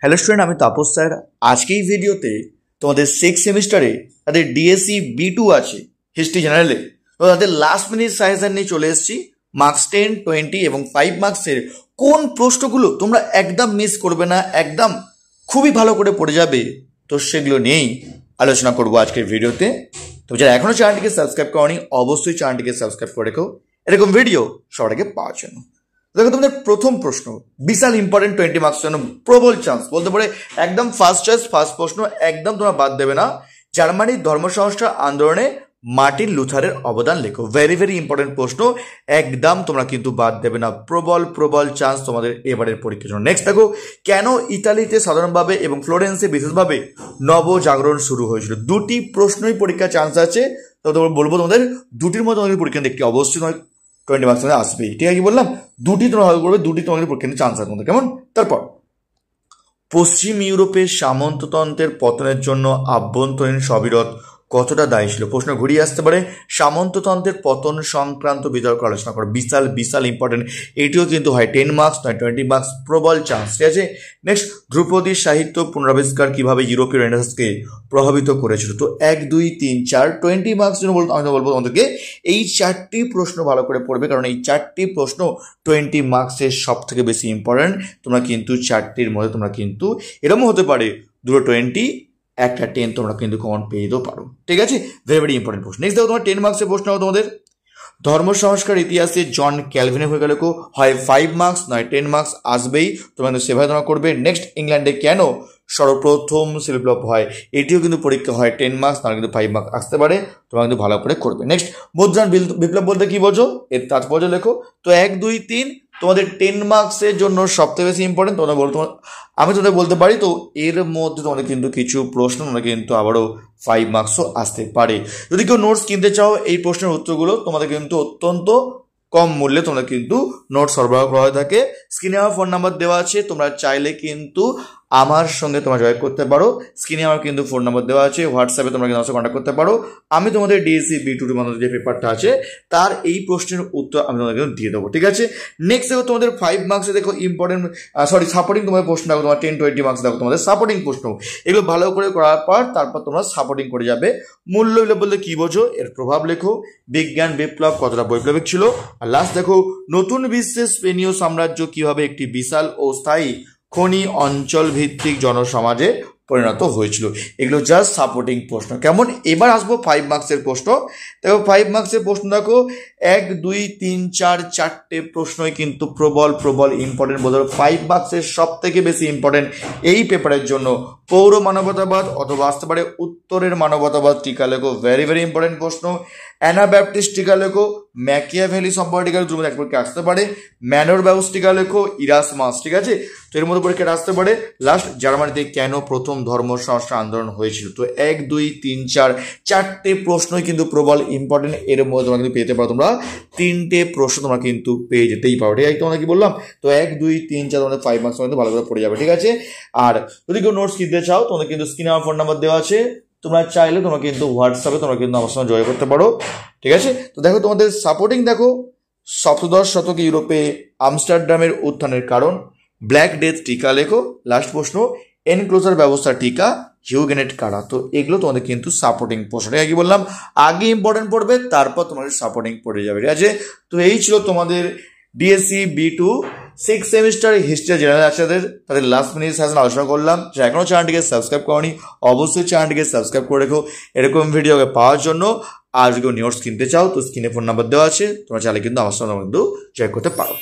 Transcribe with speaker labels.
Speaker 1: Hello student, আমি Tapas sir. আজকে এই ভিডিওতে তোমাদের সিক্স সেমিস্টারে তাদের ডিএসসি B2 আছে হিস্ট্রি জেনারেলে, তো তাদের লাস্ট মিনিট সাজেশন নিয়ে চলে এসেছি। মার্কস 10, 20 এবং 5 মার্কসের কোন প্রশ্নগুলো তোমরা একদম মিস করবে না, একদম খুবই ভালো করে পড়ে যাবে, তো সেগুলো নিয়েই আলোচনা করবো আজকের ভিডিওতে। তো যারা এখনও চ্যানেলটিকে সাবস্ক্রাইব করনি, অবশ্যই চ্যানেলটিকে সাবস্ক্রাইব করে রেখো এরকম ভিডিও সবার আগে পাওয়ার জন্য। দেখো, তোমাদের প্রথম প্রশ্ন বিশাল ইম্পর্টেন্ট, 20 মার্কস জন্য প্রবল চান্স বলতে পারে, একদম ফার্স্ট চয়েস, ফার্স্ট প্রশ্ন, একদম তোমরা বাদ দেবে না। জার্মানির ধর্ম সংস্কার আন্দোলনে মার্টিন লুথারের অবদান লেখো। ভেরি ভেরি ইম্পর্টেন্ট প্রশ্ন, একদম তোমরা কিন্তু বাদ দেবে না। প্রবল প্রবল চান্স তোমাদের এবারের পরীক্ষার জন্য। নেক্সট দেখো, কেন ইতালিতে সাধারণভাবে এবং ফ্লোরেন্সে বিশেষভাবে নবজাগরণ শুরু হয়েছিল? দুটি প্রশ্নই পরীক্ষার চান্স আছে, তো তোমরা বলবো তোমাদের দুটির মধ্যে তোমাদের পরীক্ষা দেখতে অবশ্যই নয় 20 মার্কস আসবেই। ঠিক আছে, কি বললাম? দুটি তোমরা ভালো করবে, দুটি তোমাদের পরীক্ষা চান্স আছে তোমাদের, কেমন? তারপর, পশ্চিম ইউরোপের সামন্ততন্ত্রের পতনের জন্য আভ্যন্তরীণ সবিরোধ কতটা দায়ী ছিল? প্রশ্ন ঘুরিয়ে আসতে পারে। সামন্ততন্ত্রের পতন সংক্রান্ত বিতর্ক আলোচনা করো। বিশাল বিশাল ইম্পর্টেন্ট, এটিও কিন্তু হয় 10 মার্কস নয় 20 মার্কস, প্রবল চান্স। ঠিক আছে, নেক্সট, ধ্রুপদী সাহিত্য পুনরাবিষ্কার কিভাবে ইউরোপীয় রেনেসাঁসকে প্রভাবিত করেছিল? তো 1, 2, 3, 4 20 মার্কস জন্য আমি বলবো তোমাদেরকে এই 4টি প্রশ্ন ভালো করে পড়বে, কারণ এই 4টি প্রশ্ন 20 মার্কসের সব থেকে বেশি ইম্পর্টেন্ট। তোমরা কিন্তু 4টির মধ্যে তোমরা কিন্তু এরকম হতে পারে দুটো 20, একটা 10 তোমরা কিন্তু কমন পেয়ে দিতেও পারো। ঠিক আছে, ভেরি ভেরি ইম্পর্টেন্ট প্রশ্ন। নেক্সট দেখো, তোমার 10 মার্কসের প্রশ্ন হবে তোমাদের, ধর্ম সংস্কার ইতিহাসে জন ক্যালভিনের ভূমিকা লেখো। হয় 5 মার্কস নয় 10 মার্কস আসবেই, তোমরা কিন্তু সেভাবে তোমরা করবে। নেক্সট, ইংল্যান্ডে কেন সর্বপ্রথম শিল্প বিপ্লব হয়? এটিও কিন্তু পরীক্ষা হয় 10 মার্কস, না কিন্তু 5 মার্কস আসতে পারে, তোমরা কিন্তু ভালো করে করবে। নেক্সট, মুদ্রাণ বিপ্লব বলতে কি বোঝো, এর তাৎপর্য লেখো। তো 1, 2, 3 তোমাদের 10 মার্কসের জন্য সবথেকে বেশি ইম্পর্টেন্ট। তোমরা বলো, আমি তোমাদের বলতে পারি, তো এর মধ্যে তোমাদের কিন্তু কিছু প্রশ্ন তোমরা কিন্তু আবারও 5 মার্কসও আসতে পারে। যদি কেউ নোটস কিনতে চাও, এই প্রশ্নের উত্তরগুলো তোমাদের কিন্তু অত্যন্ত কম মূল্যে তোমরা কিন্তু নোট সরবরাহ করা হয়ে থাকে। স্ক্রিনে আমার ফোন নাম্বার দেওয়া আছে, তোমরা চাইলে কিন্তু আমার সঙ্গে তোমরা জয়েন করতে পারো। স্ক্রিনে আমার কিন্তু ফোন নাম্বার দেওয়া আছে, হোয়াটসঅ্যাপে তোমরা কিন্তু আমার সাথে কন্ট্যাক্ট করতে পারো। আমি তোমাদের ডিএসসি B2 মধ্যে যে পেপারটা আছে তার এই প্রশ্নের উত্তর আমি তোমাদের কিন্তু দিয়ে দেবো। ঠিক আছে, নেক্সট দেখো, তোমাদের 5 মার্কসে দেখো ইম্পর্টেন্ট সাপোর্টিং তোমাদের প্রশ্ন দেখো, তোমার 10, 20 মার্কস দেখো তোমাদের সাপোর্টিং প্রশ্ন। এগুলো ভালো করে করার পর তারপর তোমরা সাপোর্টিং করে যাবে। মূল্য বলতে কি বোঝো, এর প্রভাব লেখো। বিজ্ঞান বিপ্লব কতটা বৈপ্লবিক ছিল? আর লাস্ট দেখো, নতুন বিশ্বে স্পেনীয় সাম্রাজ্য কিভাবে একটি বিশাল ও স্থায়ী খনি অঞ্চল ভিত্তিক জনসমাজে পরিণত হয়েছিল। এগুলো জাস্ট সাপোর্টিং প্রশ্ন, কেমন? এবার আসবো 5 মার্কসের প্রশ্ন। দেখো, 5 মার্কসের প্রশ্ন দেখো, 1, 2, 3, 4 4টে প্রশ্নই কিন্তু প্রবল প্রবল ইম্পর্টেন্ট। বলতে 5 মার্কসের সব থেকে বেশি ইম্পর্টেন্ট এই পেপারের জন্য পৌর মানবতাবাদ অথবা আসতে পারে উত্তরের মানবতাবাদ টিকা লেখো। ভেরি ভেরি ইম্পর্টেন্ট প্রশ্ন। অ্যানাব্যাপটিস্ট টিকা লেখো। ম্যাকিয়াভেলি সম্পর্কে টিকা তুমি এক পরীক্ষা আসতে পারে। ম্যানর ব্যবস টিকা লেখো। ইরাসমাস। ঠিক আছে, তো এর মধ্যে পরীক্ষা আসতে পারে। লাস্ট, জার্মানিতে কেন প্রথম ধর্ম সংস্কার আন্দোলন হয়েছিল? তো 1, 2, 3, 4 4টে প্রশ্নই কিন্তু প্রবল ইম্পর্টেন্ট। এর মধ্যে তোমরা কিন্তু পেতে পারো, তোমরা 3টে প্রশ্ন তোমরা কিন্তু পেয়ে যেতেই পারো। ঠিক আছে, তোমরা কি বললাম? তো 1, 2, 3, 4 তোমাদের 5 মার্কস কিন্তু ভালো করে পড়ে যাবে। ঠিক আছে, আর যদি কেউ নোটস কিনতে চাও, তোমাদের কিন্তু স্ক্রিনে আমার ফোন নাম্বার দেওয়া আছে, তোমরা চাইলে তোমরা কিন্তু হোয়াটসঅ্যাপে তোমরা কিন্তু আমার সঙ্গে জয়েন করতে পারো। ঠিক আছে, তো দেখো তোমাদের সাপোর্টিং দেখো, সপ্তদশ শতকে ইউরোপে আমস্টারডামের উত্থানের কারণ। ব্ল্যাক ডেথ টিকা লেখো। লাস্ট প্রশ্ন, এনক্লোজার ব্যবস্থা টিকা হিউগেনেট কারা? তো এগুলো তোমাদের কিন্তু সাপোর্টিং প্রশ্ন। কি বললাম, আগে ইম্পর্টেন্ট পড়বে, তারপর তোমাদের সাপোর্টিং পড়ে যাবে। ঠিক আছে, তো এই ছিল তোমাদের DSC B2 6 semester history general আছে, তাদের লাস্ট মিনিট সাজেশন আলোচনা করলাম। যারা এখনো চ্যানেলটিকে সাবস্ক্রাইব করনি, অবশ্যই চ্যানেলটিকে সাবস্ক্রাইব করে রেখো এরকম ভিডিওকে পাওয়ার জন্য। আর যদি কেউ নোটস কিনতে চাও, তো স্ক্রিনে ফোন নাম্বার দেওয়া আছে, তোমরা চাইলে কিন্তু আমার সঙ্গে কিন্তু জয়েন করতে পারো।